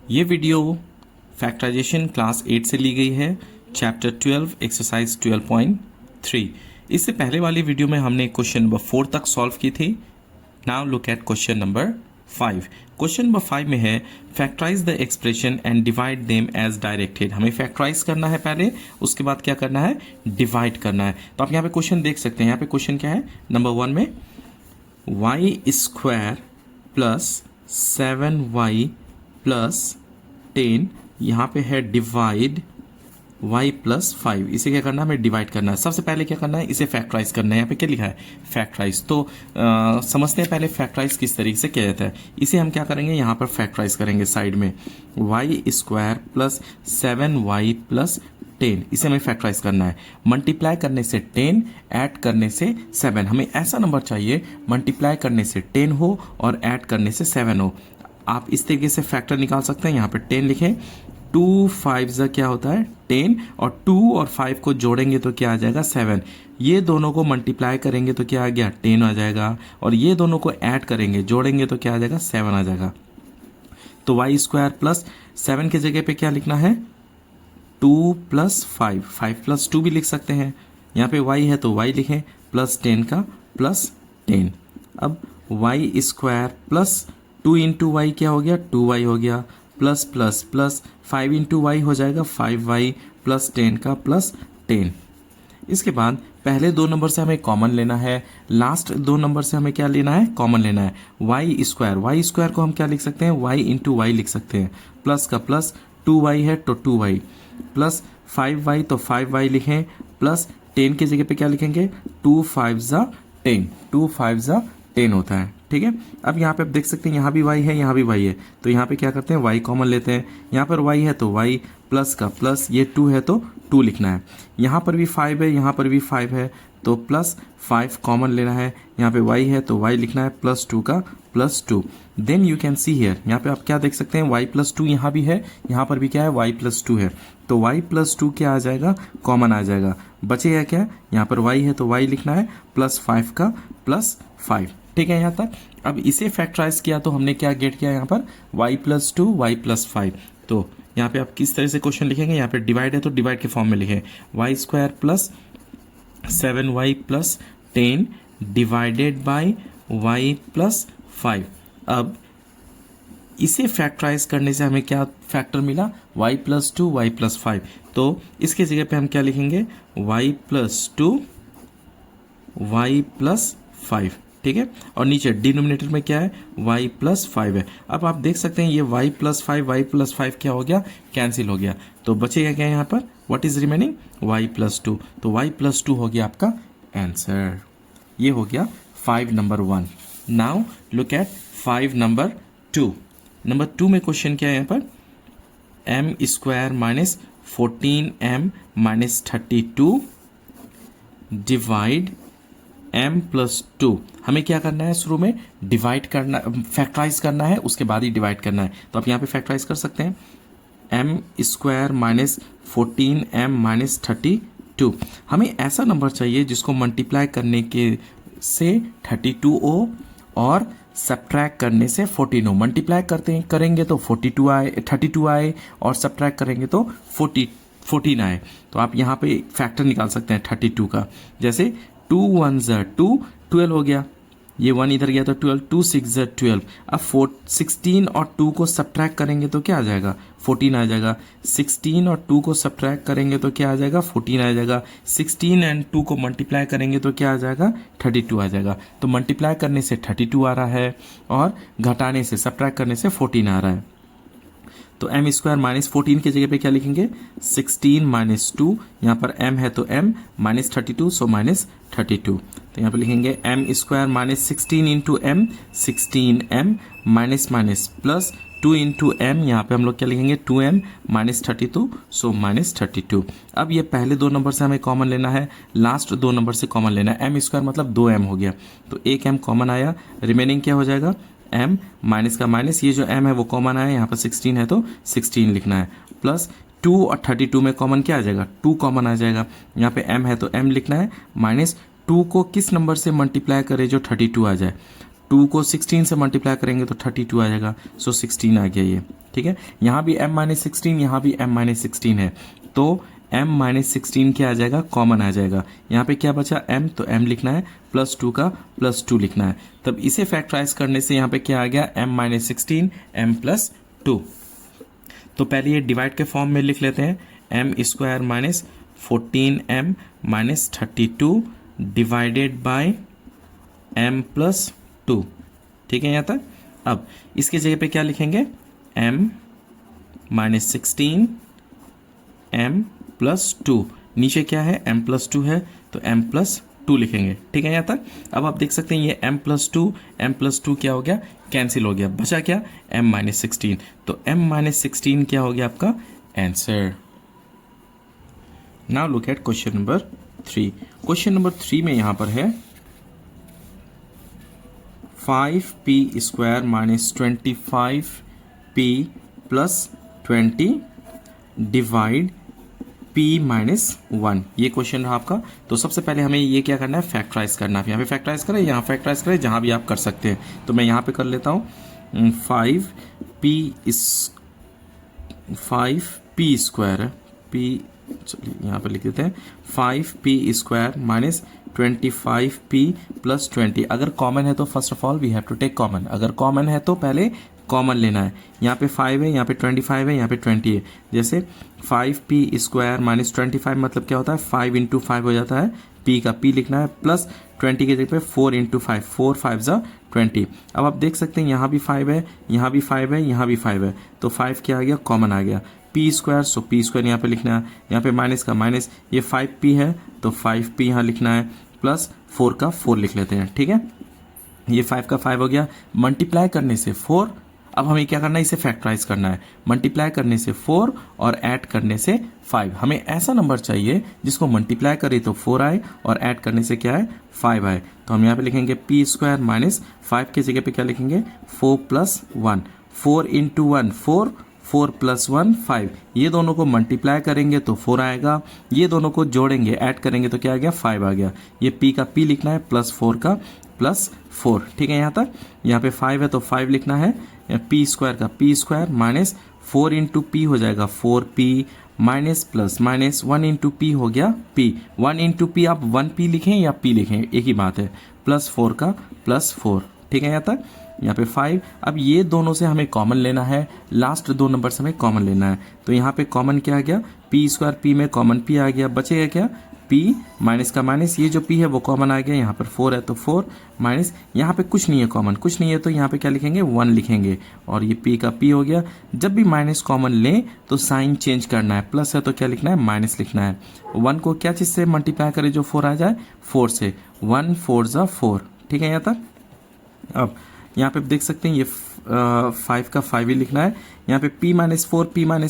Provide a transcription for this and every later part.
ये video factorisation class 8 से ली गई है, चैप्टर 12 एक्सरसाइज 12.3। इससे पहले वाली वीडियो में हमने क्वेश्चन नंबर 4 तक सॉल्व की थी। Now look at question number 5। Question number 5 में है factorise the expression and divide them as directed. हमें फैक्टराइज करना है पहले, उसके बाद क्या करना है, डिवाइड करना है। तो आप यहाँ पे क्वेश्चन देख सकते हैं। यहाँ पे क्वेश्चन क्या है, नंबर 1 में y square plus 7y plus 10, यहाँ पे है डिवाइड y प्लस 5। इसे क्या करना है, हमें डिवाइड करना है। सबसे पहले क्या करना है, इसे फैक्टराइज करना है। यहाँ पे क्या लिखा है, फैक्टराइज। तो समझते हैं पहले फैक्टराइज किस तरीके से किया जाता है। इसे हम क्या करेंगे, यहाँ पर फैक्टराइज करेंगे साइड में, y square plus 7y plus 10। इसे हमें फैक्टराइज करना है। मल्टीप्लाई करने से 10, ऐड करने से 7। हमें ऐसा नंबर चाहिए मल्टीप्लाई करने से 10 हो और ऐड करने से 7 हो। आप इस तरीके से फैक्टर निकाल सकते हैं। यहाँ पे 10 लिखें, 2 5 क्या होता है 10, और 2 और 5 को जोड़ेंगे तो क्या आ जाएगा 7। ये दोनों को मल्टीप्लाई करेंगे तो क्या आ गया 10 आ जाएगा, और ये दोनों को ऐड करेंगे जोड़ेंगे तो क्या आ जाएगा 7 आ जाएगा। तो y स्क्वायर प्लस 7 की जगह पे क्या लिखना है, 2 प्लस 5, 5 प्लस 2 भी लिख सकते हैं। यहाँ पे y है तो y लिखें, प्लस 10 का प्लस 10। अब y square plus 2 into y क्या हो गया, 2y हो गया, plus plus plus 5 into y हो जाएगा 5y प्लस 10 का प्लस 10। इसके बाद पहले दो नंबर से हमें कॉमन लेना है, लास्ट दो नंबर से हमें क्या लेना है, कॉमन लेना है। y स्क्वायर को हम क्या लिख सकते हैं, y इंटू वाई लिख सकते हैं। प्लस का प्लस 2y है तो 2y, प्लस 5y तो 5y लिखें, प्लस 10 की जगह पे क्या लिखेंगे, 2 5 10, 2 5 10 होता है। ठीक है। अब यहाँ पे आप देख सकते हैं यहाँ भी y है, यहाँ भी y है, तो यहाँ पे क्या करते हैं, y कॉमन लेते हैं। यहाँ पर y है तो y, प्लस का प्लस, ये 2 है तो 2 लिखना है। यहाँ पर भी 5 है, यहाँ पर भी 5 है, तो प्लस 5 कॉमन लेना है। यहाँ पे y है तो y लिखना है, प्लस 2 का plus 2। Then you can see here, यहाँ पे आप क्या देख सकते हैं, y प्लस 2 यहाँ भी है, यहाँ पर भी क्या है, y प्लस 2 है, तो y प्लस 2 क्या आ जाएगा, कॉमन आ जाएगा। बचेगा क्या, यहाँ पर y है तो y लिखना है, प्लस 5 का प्लस 5। ठीक है यहाँ तक। अब इसे फैक्टराइज किया तो हमने क्या गेट किया, यहाँ पर y प्लस 2 y प्लस 5। तो यहाँ पे आप किस तरह से क्वेश्चन लिखेंगे, यहाँ पे डिवाइड है तो डिवाइड के फॉर्म में लिखें, y square plus 7y plus 10 divided by y plus 5। अब इसे फैक्टराइज करने से हमें क्या फैक्टर मिला, y प्लस 2 y प्लस 5। तो इसके जगह पे हम क्या लिखेंगे, y प्लस 2 y प्लस 5। ठीक है। और नीचे डिनोमिनेटर में क्या है, y प्लस 5 है। अब आप देख सकते हैं ये y प्लस 5 क्या हो गया, कैंसिल हो गया। तो बचेगा क्या यहाँ पर, what is remaining, y plus 2। तो y प्लस 2 हो गया आपका आंसर। ये हो गया 5 number 1। Now look eight 5 number 2। Number 2 में क्वेश्चन क्या है, यहाँ पर m square minus 14m minus 32 divide m plus 2। हमें क्या करना है, शुरू में डिवाइड करना, फैक्टराइज करना है, उसके बाद ही डिवाइड करना है। तो आप यहाँ पे फैक्टराइज कर सकते हैं, m square minus 14m minus 32। हमें ऐसा नंबर चाहिए जिसको मल्टीप्लाई करने के से 32 हो और सब्ट्रैक्ट करने से 14 हो। मल्टीप्लाई करेंगे तो 32 आए और सब्ट्रैक्ट करेंगे तो 14 आए। तो आप यहाँ पे फैक्टर निकाल सकते हैं 32 का। जैसे 2 1 2, 12 हो गया, ये 1 इधर गया तो 12, 2 6 12। अब 16 और 2 को सब्ट्रैक्ट करेंगे तो क्या आ जाएगा, 14 आ जाएगा। 16 और 2 को सब्ट्रैक्ट करेंगे तो क्या आ जाएगा, 14 आ जाएगा। 16 एंड 2 को मल्टीप्लाई करेंगे तो क्या आ जाएगा, 32 आ जाएगा। तो मल्टीप्लाई करने से 32 आ रहा है और घटाने से, सब्ट्रैक्ट करने से 14 आ रहा है। तो m स्क्वायर माइनस 14 की जगह पे क्या लिखेंगे, 16 माइनस 2, यहाँ पर m है तो m माइनस 32, सो माइनस 32। तो यहाँ पे लिखेंगे m square minus 16 into m, 16m minus minus plus 2 into m, यहाँ पे हम लोग क्या लिखेंगे, 2m माइनस 32, सो माइनस 32। अब ये पहले दो नंबर से हमें कॉमन लेना है, लास्ट दो नंबर से कॉमन लेना है। m स्क्वायर मतलब 2m हो गया, तो एक m कॉमन आया, रिमेनिंग क्या हो जाएगा, m माइनस का माइनस, ये जो m है वो कॉमन आया, यहाँ पर 16 है तो 16 लिखना है, प्लस 2 और 32 में कॉमन क्या आ जाएगा, 2 कॉमन आ जाएगा। यहाँ पे m है तो m लिखना है, माइनस 2 को किस नंबर से मल्टीप्लाई करें जो 32 आ जाए, 2 को 16 से मल्टीप्लाई करेंगे तो 32 आ जाएगा, सो 16 आ गया ये, ठीक है। यहाँ भी m-16, यहाँ भी m-16 है, तो m-16 क्या आ जाएगा, कॉमन आ जाएगा। यहाँ पे क्या बचा m, तो m लिखना है, प्लस 2 का प्लस 2 लिखना है। तब इसे फैक्टराइज करने से यहाँ पे क्या आ गया, m-16 m+2। तो पहले ये डिवाइड के फॉर्म में लिख लेते हैं, m² minus 14m minus 32 divided by m+2, ठीक है यहाँ तक। अब इसके जगह पे क्या लिखेंगे, m-16 m+2, नीचे क्या है, m+2 है, तो m+2 लिखेंगे, ठीक है यहाँ तक। अब आप देख सकते हैं ये m+2 क्या हो गया, कैंसिल हो गया, बचा क्या, m-16, तो m-16 क्या हो गया आपका answer. Now look at question number 3। Question number 3 में यहां पर है 5p² minus 25p plus 20 divide p -1, ये क्वेश्चन रहा आपका। तो सबसे पहले हमें ये क्या करना है, फैक्टराइज करना है। यहाँ पे फैक्टराइज करें, यहाँ फैक्टराइज करें, जहाँ भी आप कर सकते हैं। तो मैं यहाँ पे कर लेता हूँ 5p² है, p, चलिए यहाँ पे लिख देते हैं 5p² माइनस 25p प्लस 20। अगर कॉमन है तो first of all we have to take common, अगर कॉमन है तो पहले कॉमन लेना है। यहाँ पे 5 है, यहाँ पे 25 है, यहाँ पे 20 है। जैसे 5p² माइनस 25 मतलब क्या होता है, 5 × 5 हो जाता है, p का p लिखना है, प्लस 20 के जगह पे 4 × 5, 4 5 = 20। अब आप देख सकते हैं यहाँ भी 5 है, यहाँ भी 5 है, यहाँ भी 5 है, तो 5 क्या आ गया, कॉमन आ गया। p², सो p² यहाँ पे लिखना है, यहाँ पे माइनस का माइनस, ये 5p है तो 5p यहाँ लिखना है, प्लस 4 का 4 लिख लेते हैं, ठीक है। ये 5 का 5 हो गया, मल्टीप्लाई करने से 4। अब हमें क्या करना है, इसे फैक्टराइज करना है। मल्टीप्लाई करने से 4 और ऐड करने से 5। हमें ऐसा नंबर चाहिए जिसको मल्टीप्लाई करे तो 4 आए और ऐड करने से क्या है, 5 आए। तो हम यहाँ पे लिखेंगे p² माइनस 5 की जगह पे क्या लिखेंगे, 4 + 1, 4 × 1 4, 4 + 1 5। ये दोनों को मल्टीप्लाई करेंगे तो 4 आएगा, ये दोनों को जोड़ेंगे ऐड करेंगे तो क्या आ गया, 5 आ गया। ये p का p लिखना है, प्लस 4 का प्लस 4, ठीक है यहाँ तक। यहाँ पे 5 है तो 5 लिखना है, p² का p² माइनस 4 × p हो जाएगा 4p minus plus minus 1 × p हो गया p। 1 × p आप 1p लिखें या p लिखें एक ही बात है, प्लस 4 का प्लस 4, ठीक है यहाँ तक। यहाँ पे 5। अब ये दोनों से हमें कॉमन लेना है, लास्ट 2 नंबर से हमें कॉमन लेना है। तो यहाँ पे कॉमन क्या आ गया, p² p में कॉमन p आ गया, बचेगा क्या, p माइनस का माइनस, ये जो p है वो कॉमन आ गया। यहाँ पर 4 है तो 4 माइनस, यहाँ पे कुछ नहीं है कॉमन, कुछ नहीं है तो यहाँ पे क्या लिखेंगे, 1 लिखेंगे, और ये p का p हो गया। जब भी माइनस कॉमन लें तो साइन चेंज करना है, प्लस है तो क्या लिखना है, माइनस लिखना है। 1 को क्या चीज़ से मल्टीप्लाई करें जो 4 आ जाए, 4 से, 1 4 = 4, ठीक है यहाँ तक। अब यहाँ पे देख सकते हैं ये 5 का 5 ही लिखना है। यहाँ पे p -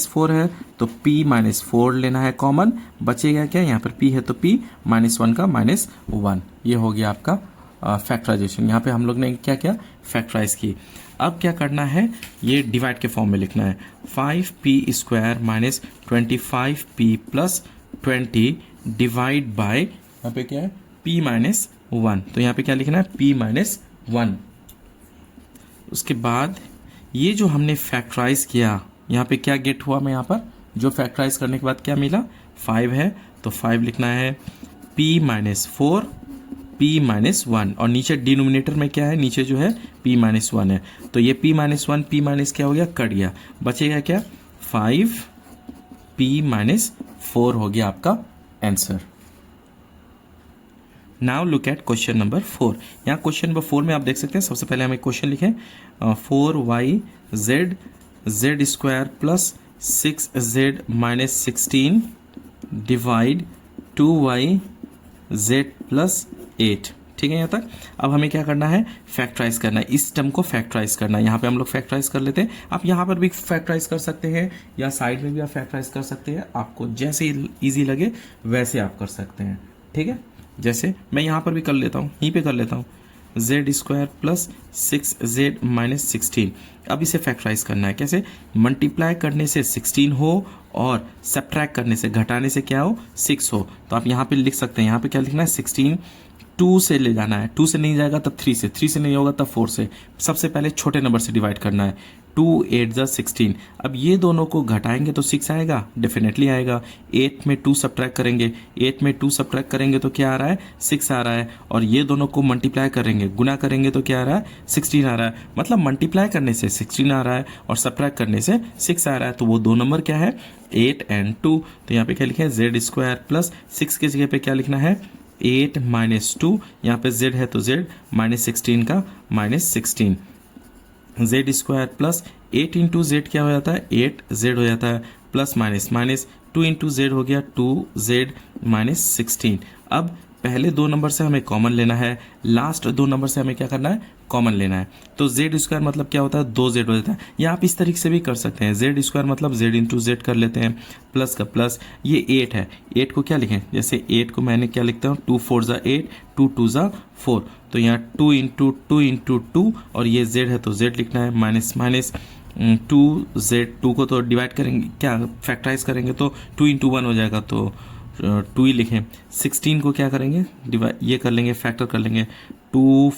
4 है तो p - 4 लेना है कॉमन, बचेगा क्या, यहाँ पर p है तो p -1 का -1। ये हो गया आपका फैक्टराइजेशन। यहाँ पे हम लोग ने क्या क्या फैक्टराइज की। अब क्या करना है, ये डिवाइड के फॉर्म में लिखना है, 5p² minus 25p plus 20 divide by, यहाँ पे क्या है, p -1। तो यहाँ पे क्या लिखना है, p -1। उसके बाद ये जो हमने फैक्टराइज किया, यहाँ पे क्या गेट हुआ, मैं यहाँ पर जो फैक्टराइज करने के बाद क्या मिला, 5 है तो 5 लिखना है, p - 4 p -1, और नीचे डिनोमिनेटर में क्या है, नीचे जो है p -1 है, तो ये p -1 p माइनस क्या हो गया, कट गया, बचेगा क्या, 5p -4 हो गया आपका answer. Now look at question number 4। यहाँ क्वेश्चन नंबर 4 में आप देख सकते हैं, सबसे पहले हमें क्वेश्चन लिखें 4yz z² plus 6z - 16 divide 2yz plus 8, ठीक है यहाँ तक। अब हमें क्या करना है, फैक्टराइज करना है, इस टर्म को फैक्टराइज करना है। यहाँ पे हम लोग फैक्टराइज कर लेते हैं, आप यहाँ पर भी फैक्टराइज कर सकते हैं या साइड में भी आप फैक्टराइज कर सकते हैं, आपको जैसे ईजी लगे वैसे आप कर सकते हैं, ठीक है। जैसे मैं यहाँ पर भी कर लेता हूँ, यहीं पे कर लेता हूँ, z² प्लस 6z - 16। अब इसे फैक्टराइज करना है, कैसे, मल्टीप्लाई करने से 16 हो और सब्ट्रैक्ट करने से, घटाने से क्या हो, 6 हो। तो आप यहाँ पे लिख सकते हैं, यहाँ पे क्या लिखना है, 16 2 से ले जाना है, 2 से नहीं जाएगा तब 3 से, 3 से नहीं होगा तब 4 से। सबसे पहले छोटे नंबर से डिवाइड करना है। 2 8 जा 16। अब ये दोनों को घटाएंगे तो 6 आएगा, डेफिनेटली आएगा। 8 में 2 सब्ट्रैक्ट करेंगे, 8 में 2 सब्ट्रैक्ट करेंगे तो क्या आ रहा है, 6 आ रहा है। और ये दोनों को मल्टीप्लाई करेंगे, गुना करेंगे तो क्या आ रहा है, 16 आ रहा है। मतलब मल्टीप्लाई करने से 16 आ रहा है और सब्ट्रैक्ट करने से 6 आ रहा है। तो वो दो नंबर क्या है, 8 and 2। तो यहाँ पे क्या लिखे, जेड स्क्वायर प्लस 6 की जगह पे क्या लिखना है, 8 माइनस 2। यहाँ पे z है तो z माइनस 16 का minus 16। Z square plus 8 into Z क्या हो जाता है, 8z हो जाता है, plus minus minus 2 into Z हो गया 2z माइनस 16। अब पहले दो नंबर से हमें कॉमन लेना है, लास्ट दो नंबर से हमें क्या करना है, कॉमन लेना है। तो जेड स्क्वायर मतलब क्या होता है, 2z हो जाता है। या आप इस तरीके से भी कर सकते हैं, जेड स्क्वायर मतलब z इंटू जेड कर लेते हैं, प्लस का प्लस। ये 8 है, 8 को क्या लिखें, जैसे 8 को मैंने क्या लिखता हूँ, 2 4 जा 8, 2 2 जा 4। तो यहाँ 2 इंटू 2 इंटू 2 और ये z है तो z लिखना है, माइनस माइनस 2z। 2 को तो डिवाइड करेंगे, क्या फैक्टराइज करेंगे तो 2 इंटू 1 हो जाएगा, तो 2 ही लिखें। 16 को क्या करेंगे, डिवाइड ये कर लेंगे, फैक्टर कर लेंगे। 2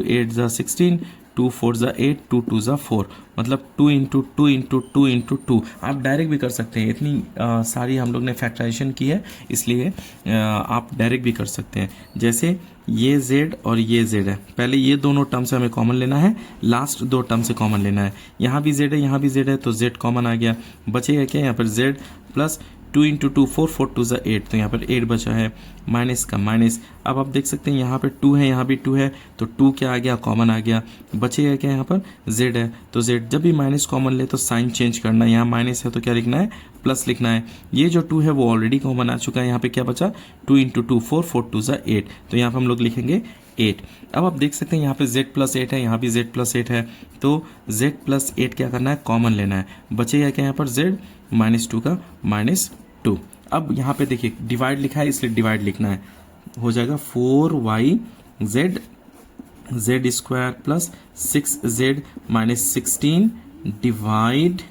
8 जा 16, 2 4 जा 8, 2 2 जा 4। मतलब 2 इंटू 2 इंटू 2 इंटू 2। आप डायरेक्ट भी कर सकते हैं, इतनी सारी हम लोग ने फैक्टराइजेशन की है, इसलिए आप डायरेक्ट भी कर सकते हैं। जैसे ये z और ये z है, पहले ये दोनों टर्म से हमें कॉमन लेना है, लास्ट दो टर्म से कॉमन लेना है। यहाँ भी z है, यहाँ भी z है, तो z कॉमन आ गया, बचेगा क्या, यहाँ पर z प्लस 2 इंटू 2 4, 4 2 जा 8। तो यहाँ पर 8 बचा है, माइनस का माइनस। अब आप देख सकते हैं यहाँ पे 2 है, यहाँ भी 2 है, तो 2 क्या आ गया, कॉमन आ गया। बचेगा क्या, यहाँ पर z है, तो z जब भी माइनस कॉमन ले तो साइन चेंज करना है। यहाँ माइनस है तो क्या लिखना है, प्लस लिखना है। ये जो 2 है वो ऑलरेडी कॉमन आ चुका है, यहाँ पे क्या बचा, 2 इंटू 2 4, 4 2 जा 8। तो यहाँ पर हम लोग लिखेंगे 8। अब आप देख सकते हैं यहाँ पे z प्लस 8 है, यहाँ भी z प्लस 8 है, तो z प्लस 8 क्या करना है, कॉमन लेना है। बचेगा क्या यहाँ पर, z माइनस 2 का माइनस 2। अब यहाँ पे देखिए डिवाइड लिखा है, इसलिए डिवाइड लिखना है, हो जाएगा 4yz z square plus 6z minus 16 divide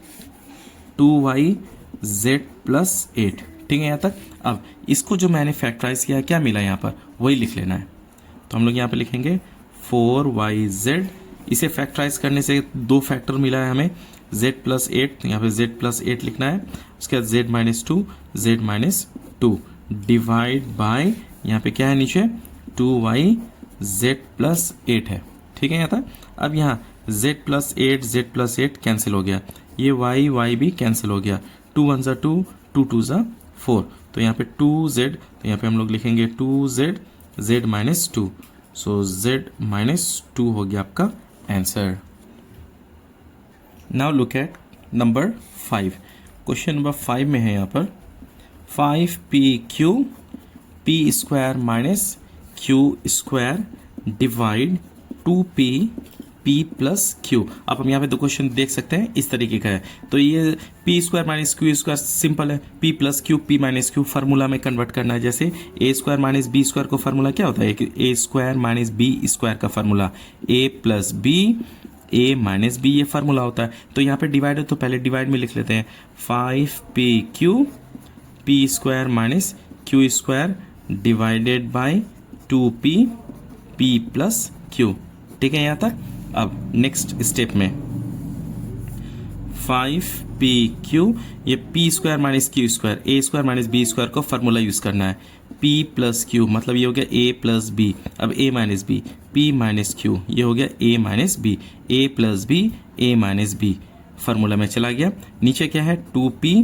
2yz plus 8। ठीक है यहाँ तक। अब इसको जो मैंने फैक्टराइज किया, क्या मिला यहाँ पर, वही लिख लेना है। तो हम लोग यहाँ पे लिखेंगे 4yz। इसे फैक्टराइज करने से दो फैक्टर मिला है हमें, z प्लस 8, तो यहाँ पे z प्लस 8 लिखना है। उसके बाद z minus 2, z minus 2 divide by, यहाँ पे क्या है नीचे, 2yz प्लस 8 है। ठीक है यहाँ तक। अब यहाँ z प्लस 8 कैंसिल हो गया, ये y भी कैंसिल हो गया, 2 1 जा 2, 2 2 जा 4। तो यहाँ पे 2z, तो यहाँ पे हम लोग लिखेंगे 2z z माइनस 2। सो z माइनस 2 हो गया आपका answer. Now look eight number 5। Question number 5 में है यहाँ पर 5pq p square minus q square divide 2p p plus q। अब हम यहाँ पे दो क्वेश्चन देख सकते हैं, इस तरीके का है। तो ये p square minus q square simple है, p plus q p minus q formula में कन्वर्ट करना है। जैसे a square minus b square का फार्मूला क्या होता है, a square minus b square का formula a plus b a minus B, ये फार्मूला होता है। तो यहाँ पे डिवाइड है तो पहले डिवाइड में लिख लेते हैं, 5pq p square minus q square divided by 2p p plus q। ठीक है यहाँ तक। अब नेक्स्ट स्टेप में 5pq, ये p square minus q square, a square minus b square को फार्मूला यूज करना है। p प्लस q मतलब ये हो गया a प्लस b, अब a minus b, p minus q, ये हो गया a minus b, a plus b, a minus b formula में चला गया। नीचे क्या है, 2p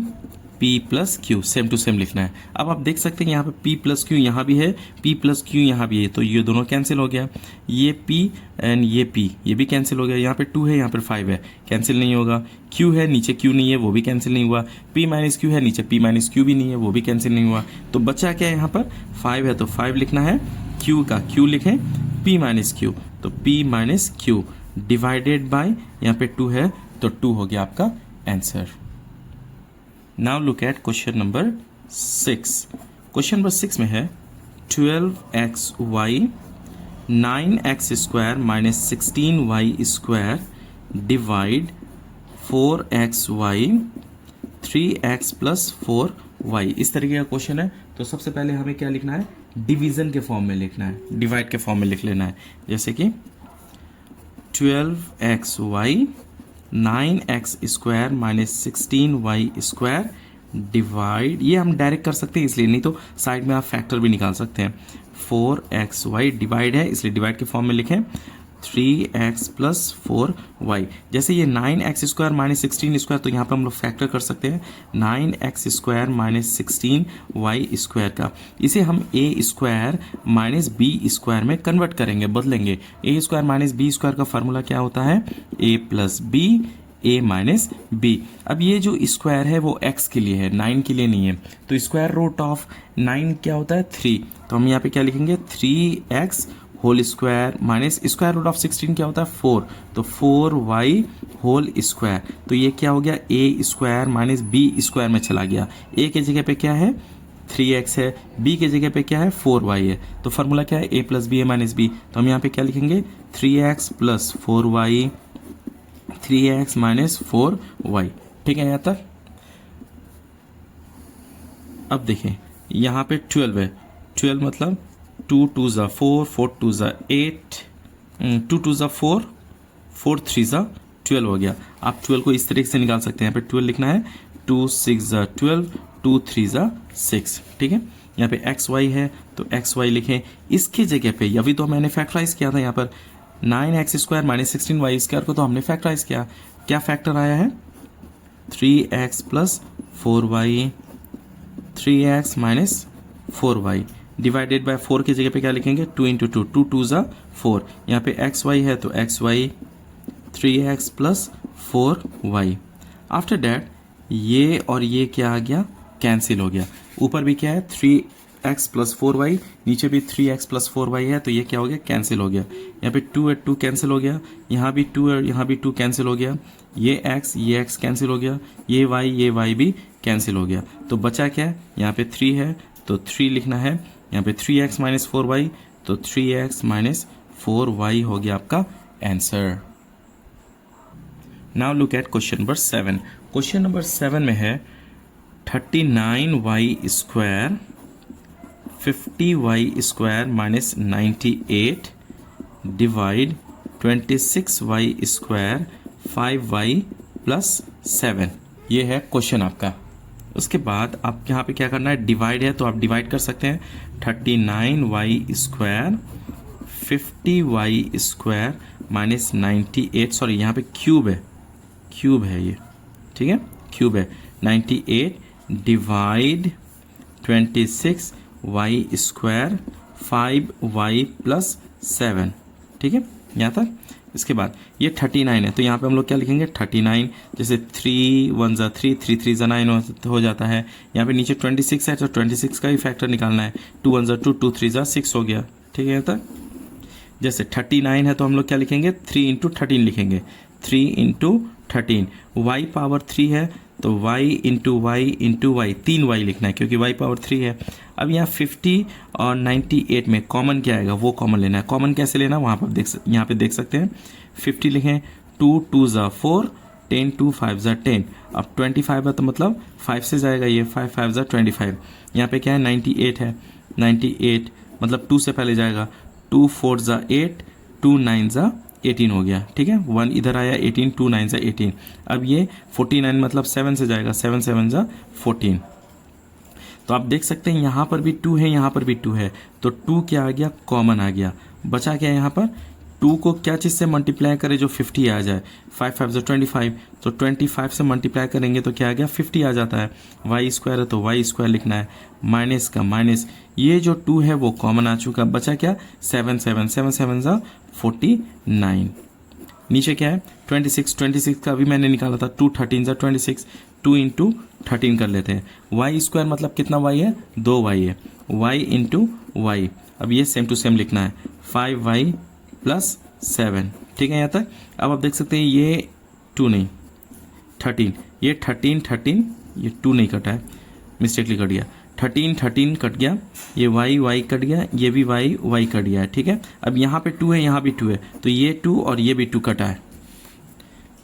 p plus q, same to same लिखना है। अब आप देख सकते हैं यहाँ पे p प्लस q यहाँ भी है, p प्लस q यहाँ भी है, तो ये दोनों कैंसिल हो गया। ये p एंड ये p, ये भी कैंसिल हो गया। यहाँ पे 2 है, यहाँ पर 5 है, कैंसिल नहीं होगा। q है, नीचे q नहीं है, वो भी कैंसिल नहीं हुआ। p माइनस q है, नीचे p माइनस q भी नहीं है, वो भी कैंसिल नहीं हुआ। तो बचा क्या है, यहाँ पर 5 है तो 5 लिखना है, q का q लिखें, p माइनस q, तो p minus q divided by, यहाँ पे 2 है तो 2 हो गया आपका answer. Now look at question number 6। Question number 6 में है 12xy 9x square minus 16y square divide 4xy 3x plus 4y। इस तरीके का क्वेश्चन है। तो सबसे पहले हमें क्या लिखना है, डिवीजन के फॉर्म में लिखना है, डिवाइड के फॉर्म में लिख लेना है। जैसे कि 12xy 9x square minus 16y square divide, ये हम डायरेक्ट कर सकते हैं इसलिए, नहीं तो साइड में आप फैक्टर भी निकाल सकते हैं। 4xy डिवाइड है इसलिए डिवाइड के फॉर्म में लिखें 3x प्लस 4y। जैसे ये 9x स्क्वायर माइनस 16 स्क्वायर, तो यहाँ पर हम लोग फैक्टर कर सकते हैं 9x square minus 16y square का। इसे हम a square minus b square में कन्वर्ट करेंगे, बदलेंगे। a square minus b square का फार्मूला क्या होता है? a plus b a minus b. अब ये जो स्क्वायर है वो x के लिए है, 9 के लिए नहीं है। तो स्क्वायर रूट ऑफ 9 क्या होता है? 3। तो हम यहाँ पे क्या लिखेंगे? 3x whole square minus square root of 16 क्या होता है? 4। तो 4y होल स्क्वायर। तो ये क्या हो गया? a square minus b square में चला गया। a के जगह पे क्या है? 3x है, b के जगह पे क्या है? 4y है। तो फार्मूला क्या है? a plus b a minus b. तो हम यहाँ पे क्या लिखेंगे? 3x plus 4y 3x minus 4y। ठीक है यहाँ तक? अब देखें यहाँ पे 12 है। 12 मतलब 2 2 ज़ा 4, 4 2 ज़ा 8, 2 2 ज़ा 4, 4 3 ज़ा 12 हो गया। आप 12 को इस तरीके से निकाल सकते हैं। यहाँ पे 12 लिखना है 2 6 ज़ा 12, 2 3 ज़ा 6। ठीक है, यहाँ पे एक्स वाई है तो एक्स वाई लिखें। इसकी जगह पे अभी तो मैंने फैक्टराइज किया था, यहाँ पर 9x square minus 16y square को तो हमने फैक्टराइज किया। क्या फैक्टर आया है? 3x plus 4y 3x minus 4y divided by 4 की जगह पे क्या लिखेंगे? 2 इंटू 2, 2 2 ज़ा 4। यहाँ पे एक्स वाई है तो x y 3x plus 4y। After that ये और ये क्या आ गया? कैंसिल हो गया। ऊपर भी क्या है? 3x प्लस 4y, नीचे भी 3x प्लस 4y है, तो ये क्या हो गया? कैंसिल हो गया। यहाँ पे 2 है, 2 कैंसिल हो गया। यहाँ भी 2 है, यहाँ भी 2 कैंसिल हो गया। ये x कैंसिल हो गया। ये y भी कैंसिल हो गया। तो बचा क्या है? यहाँ पे 3 है तो 3 लिखना है। यहाँ पे 3x माइनस 4y तो 3x माइनस 4y हो गया आपका answer. Now look at question number 7। Question number 7 में है 39y square 50y square minus 98 divide 26y square 5y plus 7। ये है क्वेश्चन आपका। उसके बाद आप यहाँ पे क्या करना है? डिवाइड है तो आप डिवाइड कर सकते हैं। 39y square 50y square minus 98, sorry यहाँ पे क्यूब है ये, ठीक है, क्यूब है। 98 divide 26y square 5y plus 7। ठीक है यहाँ तक? इसके बाद ये 39 है तो यहाँ पे हम लोग क्या लिखेंगे? 39। जैसे 3 1 ज़ा 3, 3 3 ज़ा 9 हो जाता है। यहाँ पे नीचे 26 है तो 26 का ही फैक्टर निकालना है। 2 1 ज़ा 2, 2 3 ज़ा 6 हो गया। ठीक है यहाँ तक? जैसे 39 है तो हम लोग क्या लिखेंगे? 3 इंटू 13 लिखेंगे। 3 इंटू 13, y पावर 3 है तो y इंटू वाई 3y लिखना है क्योंकि y पावर 3 है। अब यहाँ 50 और 98 में कॉमन क्या आएगा? वो कॉमन लेना है। कॉमन कैसे लेना? वहाँ पर यहाँ पे देख सकते हैं। 50 लिखें, 2 2 ज़ा 4, 10 2 5 ज़ा 10। अब 25 है तो मतलब 5 से जाएगा ये, 5 5 ज़ा 25। यहाँ पे क्या है? 98 है, 98 मतलब 2 से पहले जाएगा। 2 4 ज़ा 8, 2 9 ज़ा 18 हो गया। ठीक है, 1 इधर आया 18, 2 9 ज़ा 18। अब ये 49 मतलब 7 से जाएगा, 7 7 ज़ा 14। तो आप देख सकते हैं यहाँ पर भी 2 है, यहाँ पर भी 2 है, तो 2 क्या आ गया? कॉमन आ गया। बचा क्या यहाँ पर? 2 को क्या चीज़ से मल्टीप्लाई करें जो 50 आ जाए? 5 5 ज़ा 25, तो 25 से मल्टीप्लाई करेंगे तो क्या आ गया? 50 आ जाता है। वाई स्क्वायर है तो वाई स्क्वायर लिखना है, माइनस का माइनस, ये जो 2 है वो कॉमन आ चुका। बचा क्या? 7 7 7 7 ज़ा 49। नीचे क्या है? 26 का अभी मैंने निकाला था। 2 13 ज़ा 26, 2 इंटू 13 कर लेते हैं। वाई स्क्वायर मतलब कितना वाई है? 2y है। वाई इंटू वाई, अब ये सेम टू सेम लिखना है, 5y प्लस 7। ठीक है यहाँ तक? अब आप देख सकते हैं ये 2 नहीं 13, ये 13 ये 2 नहीं कटा है, मिस्टेकली कट गया। 13 कट गया, ये y कट गया, ये भी y कट गया है। ठीक है, अब यहाँ पे 2 है, यहाँ भी 2 है, तो ये 2 और ये भी 2 कटा है।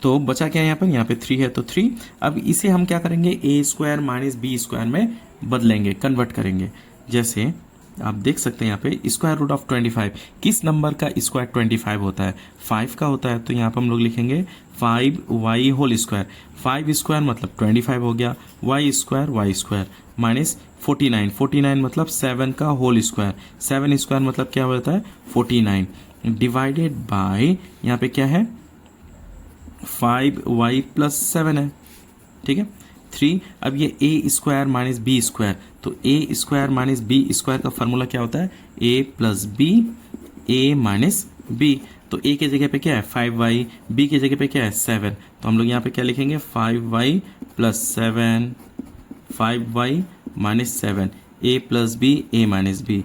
तो बचा क्या है यहाँ पर? यहाँ पे 3 है तो 3। अब इसे हम क्या करेंगे? a square minus b square में बदलेंगे, कन्वर्ट करेंगे। जैसे आप देख सकते हैं यहाँ पे स्क्वायर रूट ऑफ 25 किस नंबर का स्क्वायर 25 होता है, 5 का होता है। तो यहाँ पर हम लोग लिखेंगे 5y होल स्क्वायर, 5 स्क्वायर मतलब 25 हो गया, y स्क्वायर माइनस 49, 49 मतलब 7 का होल स्क्वायर, 7 स्क्वायर मतलब क्या होता है 49, डिवाइडेड बाय यहाँ पे क्या है 5y प्लस 7 है, ठीक है 3। अब ये a square minus b square, तो a square minus b square का फॉर्मूला क्या होता है a plus b, a minus b। तो a के जगह पे क्या है 5y, b के जगह पे क्या है 7, तो हम लोग यहाँ पे क्या लिखेंगे 5y plus 7, 5y minus 7, a plus b, a minus b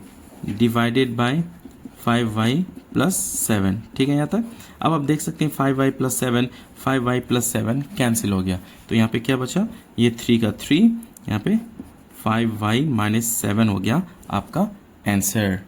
divided by 5y plus 7, ठीक है यहाँ तक। अब आप देख सकते हैं 5y plus 7, 5y plus 7 cancel हो गया, तो यहाँ पे क्या बचा, ये 3 का 3, यहाँ पे 5y माइनस 7 हो गया आपका आंसर।